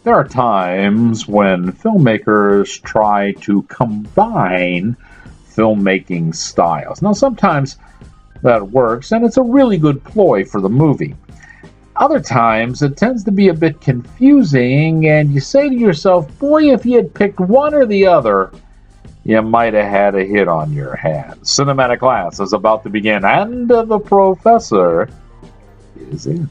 there are times when filmmakers try to combine filmmaking styles. Now, sometimes that works, and it's a really good ploy for the movie. Other times, it tends to be a bit confusing, and you say to yourself, boy, if you had picked one or the other, you might have had a hit on your hands. Cinematic class is about to begin, and the professor is in.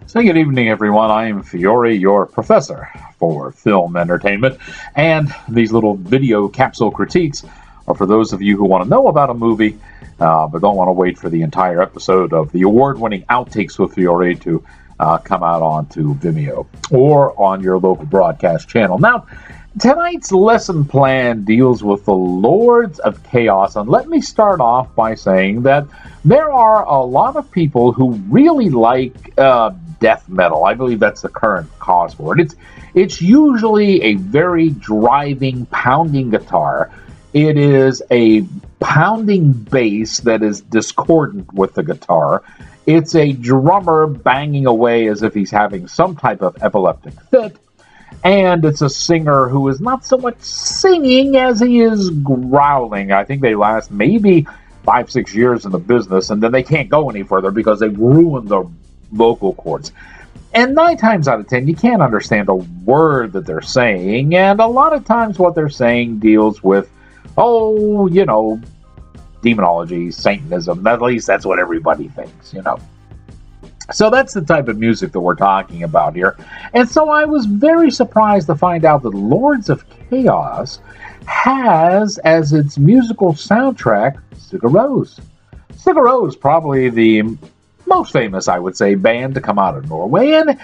So good evening, everyone. I am Fiore, your professor for film entertainment, and these little video capsule critiques are for those of you who want to know about a movie, but don't want to wait for the entire episode of the award-winning Outtakes with Fiore to come out onto Vimeo or on your local broadcast channel. Now, tonight's lesson plan deals with the Lords of Chaos, and let me start off by saying that there are a lot of people who really like death metal. I believe that's the current cause for it. It's usually a very driving, pounding guitar. It is a pounding bass that is discordant with the guitar. It's a drummer banging away as if he's having some type of epileptic fit. And it's a singer who is not so much singing as he is growling. I think they last maybe 5-6 years in the business, and then they can't go any further because they've ruined the vocal cords. And 9 times out of 10, you can't understand a word that they're saying, and a lot of times what they're saying deals with, demonology, Satanism. At least that's what everybody thinks, So that's the type of music that we're talking about here. And so I was very surprised to find out that Lords of Chaos has as its musical soundtrack Sigur Rós. Sigur Rós, probably the most famous, I would say, band to come out of Norway. And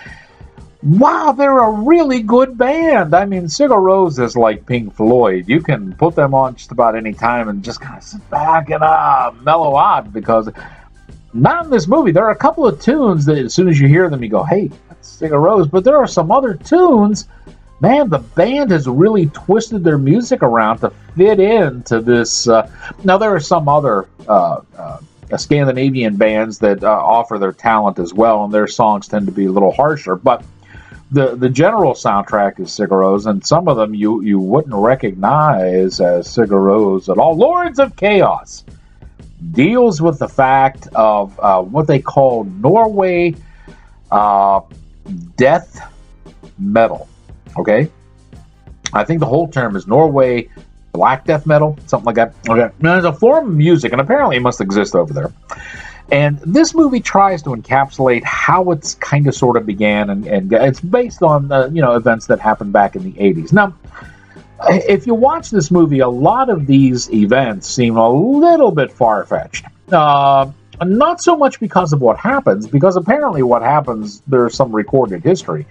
wow, they're a really good band. I mean, Sigur Rós is like Pink Floyd. You can put them on just about any time and just kind of sit back and mellow out, because not in this movie. There are a couple of tunes that as soon as you hear them, you go, hey, that's Sigur Rós. But there are some other tunes, man, the band has really twisted their music around to fit into this. Now, there are some other Scandinavian bands that offer their talent as well, and their songs tend to be a little harsher. But the general soundtrack is Sigur Rós, and some of them you wouldn't recognize as Sigur Rós at all. Lords of Chaos deals with the fact of what they call Norway death metal. Okay? I think the whole term is Norway black death metal, something like that. Okay. Now, there's a form of music, and apparently it must exist over there. And this movie tries to encapsulate how it's kind of sort of began, and it's based on events that happened back in the 80s. Now, if you watch this movie, a lot of these events seem a little bit far-fetched. Not so much because of what happens, because apparently what happens, there's some recorded history.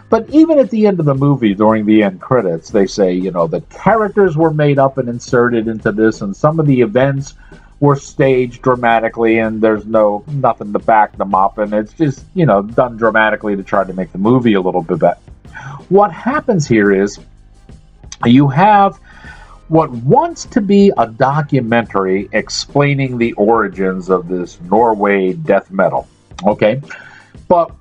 But even at the end of the movie, during the end credits, they say, the characters were made up and inserted into this, and some of the events were staged dramatically, and there's nothing to back them up, and it's just, done dramatically to try to make the movie a little bit better. What happens here is you have what wants to be a documentary explaining the origins of this Norway death metal, okay? But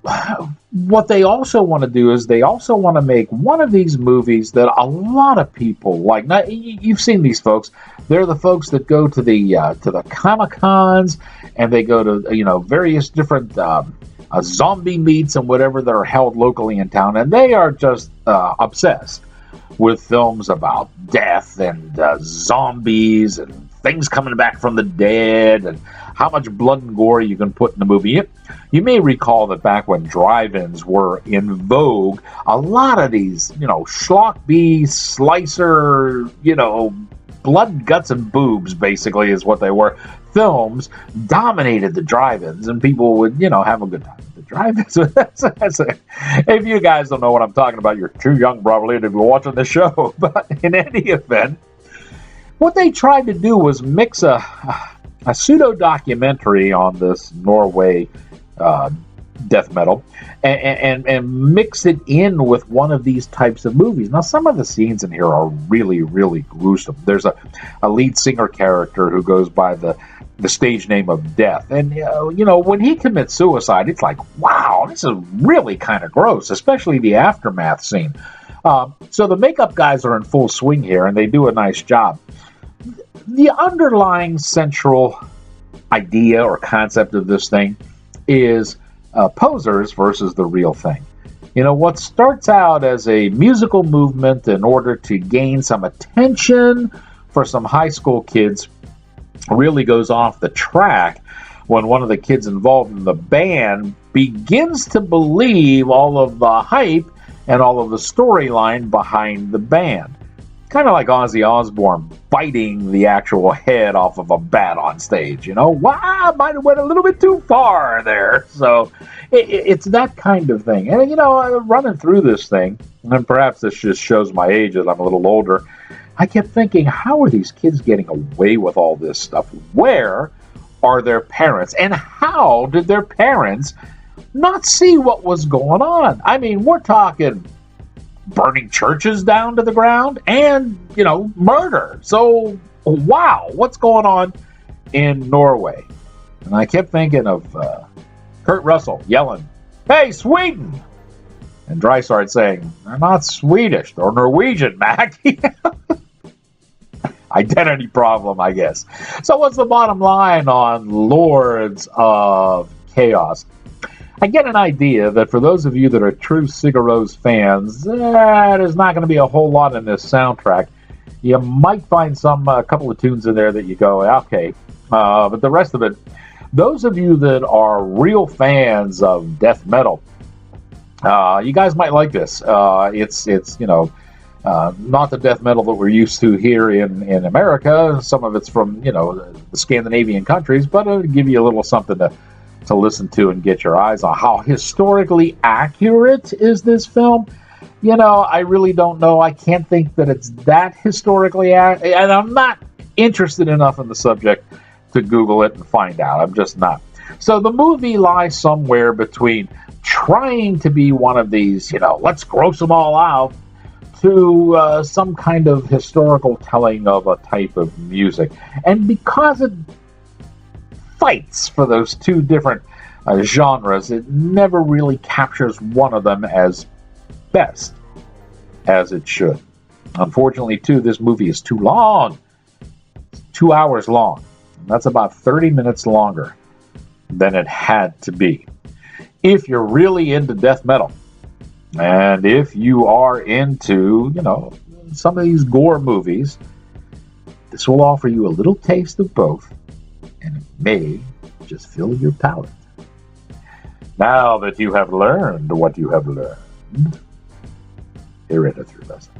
what they also want to do is they also want to make one of these movies that a lot of people like. Now, you've seen these folks. They're the folks that go to the Comic-Cons, and they go to various different zombie meets and whatever that are held locally in town, and they are just obsessed with films about death and zombies and things coming back from the dead and how much blood and gore you can put in the movie. You may recall that back when drive-ins were in vogue, a lot of these, schlock B, slicer, blood, guts, and boobs, basically, is what they were. Films dominated the drive-ins, and people would, have a good time at the drive-ins. If you guys don't know what I'm talking about, you're too young probably to be watching the show. But in any event, what they tried to do was mix a pseudo-documentary on this Norway death metal and mix it in with one of these types of movies. Now, some of the scenes in here are really, really gruesome. There's a lead singer character who goes by the stage name of Death. And, when he commits suicide, it's like, wow, this is really kind of gross, especially the aftermath scene. So the makeup guys are in full swing here, and they do a nice job. The underlying central idea or concept of this thing is posers versus the real thing. What starts out as a musical movement in order to gain some attention for some high school kids really goes off the track when one of the kids involved in the band begins to believe all of the hype and all of the storyline behind the band. Kind of like Ozzy Osbourne biting the actual head off of a bat on stage. Wow, I might have went a little bit too far there. So it's that kind of thing. And, running through this thing, and perhaps this just shows my age as I'm a little older, I kept thinking, how are these kids getting away with all this stuff? Where are their parents? And how did their parents not see what was going on? I mean, we're talking burning churches down to the ground and, murder. So, wow, what's going on in Norway? And I kept thinking of Kurt Russell yelling, "Hey, Sweden!" And Drysart saying, "They're not Swedish, they're Norwegian, Mac." Identity problem, I guess. So what's the bottom line on Lords of Chaos? I get an idea that for those of you that are true Sigur Rós fans, there's not going to be a whole lot in this soundtrack. You might find a couple of tunes in there that you go, okay, but the rest of it, those of you that are real fans of death metal, you guys might like this. It's not the death metal that we're used to here in America. Some of it's from, the Scandinavian countries, but it'll give you a little something to listen to and get your eyes on. How historically accurate is this film? I really don't know. I can't think that it's that historically accurate, and I'm not interested enough in the subject to Google it and find out. I'm just not. So the movie lies somewhere between trying to be one of these, let's gross them all out, to some kind of historical telling of a type of music. And because it fights for those two different genres, it never really captures one of them as best as it should. Unfortunately, too, this movie is too long. It's 2 hours long. That's about 30 minutes longer than it had to be. If you're really into death metal, and if you are into, some of these gore movies, this will offer you a little taste of both, and it may just fill your palate. Now that you have learned what you have learned, here at a Through Lesson.